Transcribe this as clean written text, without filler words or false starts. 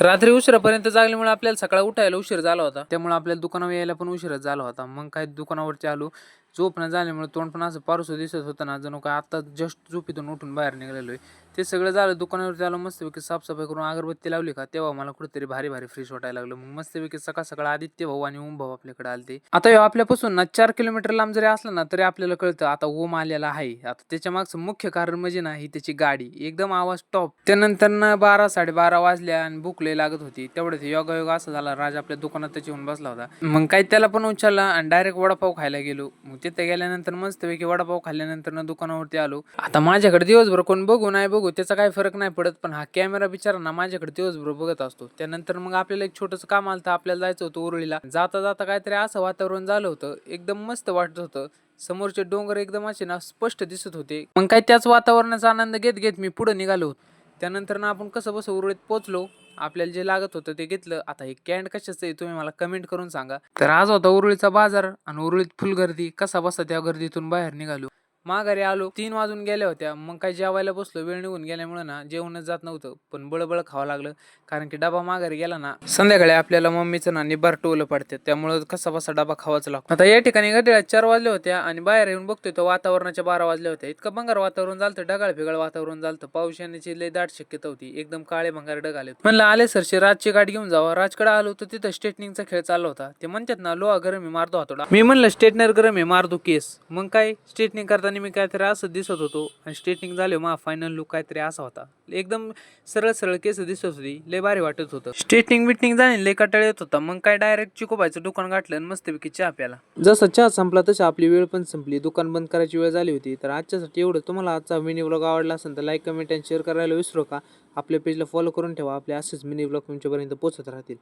रात्री उशिरापर्यंत जागल्यामुळे आपल्याला सकाळी उठायला उशीर झाला होता. त्यामुळे आपल्याला दुकानावर यायला पण उशीरच झाला होता. मग काय दुकानावरती आलो. झोप न झाल्यामुळे तोंड पण असं पारुसं दिसत होतं ना, जणू काय आता जस्ट झोपेतून उठून बाहेर निघालेलो आहे. ते सगळं झालं. दुकानावरती आलो, मस्तपैकी साफसफाई करून अगरबत्ती लावली का, तेव्हा मला कुठेतरी भारी भारी फ्रेश वाटायला लागलं. मग मस्तपैकी सकाळ सकाळ आदित्य भाऊ आणि ओम भाऊ आपल्याकडे आलते. आता ह्यो आपल्यापासून ना 4 किलोमीटर लांब जरी असला ना, तरी आपल्याला कळतं आता ओम आलेला आहे. आता त्याच्या मागचं मुख्य कारण म्हणजे ना, ही त्याची गाडी एकदम आवाज टॉप. त्यानंतर ना 12 12:30 वाजल्या आणि भूक लय लागत होती. तेवढ्यात योगायोग असा झाला, राज आपल्या दुकानातच येऊन बसला होता. मग काय त्याला पण उचलला आणि डायरेक्ट वडापाव खायला गेलो. मग तिथे गेल्यानंतर मस्तपैकी वडापाव खाल्ल्यानंतर ना दुकानावरती आलो. आता माझ्याकडे दिवसभर कोण बघू नाही बघू त्याचा काही फरक नाही पडत, पण हा कॅमेरा बिचारा ना माझ्याकडे दिवसभर बघत असतो. त्यानंतर मग आपल्याला एक छोटंसं काम आलं, आपल्याला जायचं होतं उरुळीला. जाता जाता काहीतरी असं वातावरण झालं होतं, एकदम मस्त वाटत होतं. समोरचे डोंगर एकदम असे ना स्पष्ट दिसत होते. मग काय त्याच वातावरणाचा आनंद घेत घेत मी पुढे निघालो. त्यानंतर ना आपण कसं बस उरुळीत पोहोचलो. आपल्याला जे लागत होतं ते घेतलं. आता हे कॅन्ड कशाचं आहे तुम्ही मला कमेंट करून सांगा. तर आज होता उरुळीचा बाजार आणि उरुळीत फुल गर्दी. कसा बसा त्या गर्दीतून बाहेर निघालो. माघारी आलो. 3 वाजून गेल्या होत्या. मग काय जेवायला बसलो. वेळ निघून गेल्यामुळे ना जेवणच जात नव्हतं. पण बळबळ खावं लागलं. कारण की डबा माघारी गेला ना, संध्याकाळी आपल्याला मम्मीचं ना निबार टोलं पडते. त्यामुळे कसा बसा डबा खावाच लागतो. आता या ठिकाणी घड्याळात 4 वाजल्या होत्या आणि बाहेर येऊन बघतोय तर वातावरणाच्या 12 वाजल्या होत्या. इतकं भंगार वातावरण झालं, ढगाळ फिगाळ वातावरण झालं. पाऊस येण्याची लय दाट शक्यता होती. एकदम काळे भंगार ढग आले. म्हणलं आले सरशी राजची गाडी घेऊन जावा. राजकडे आलो तर तिथं स्ट्रेटनिंगचा खेळ चालला होता. ते म्हणतात ना लोहा गरम आहे मारतो हातोडा. मी म्हणलं स्ट्रेटनर गरम आहे मारतो केस. मग काय स्ट्रेटनिंग करताना मी काहीतरी असं दिसत होतो आणि स्ट्रेटनिंग झाले मग फायनल लुक काहीतरी असा होता. एकदम सरळ सरळ केस दिसत होती. लय भारी वाटत होतं. स्ट्रेटनिंग बिटनिंग झाली लय कंटाळा येत होता. मग काय डायरेक्ट चिकोबाईचं दुकान गाठलं आणि मस्तपैकी चहा प्याला. जसा चहा संपला तशी आपली वेळ पण संपली. दुकान बंद करायची वेळ झाली होती. तर आजच्यासाठी एवढं. तुम्हाला आजचा मिनी व्लॉग आवडला असेल तर लाईक कमेंट आणि शेअर करायला विसरू नका. आपल्या पेजला फॉलो करून ठेवा. आपले असेच मिनी व्लॉग तुमच्यापर्यंत पोहोचत राहतील.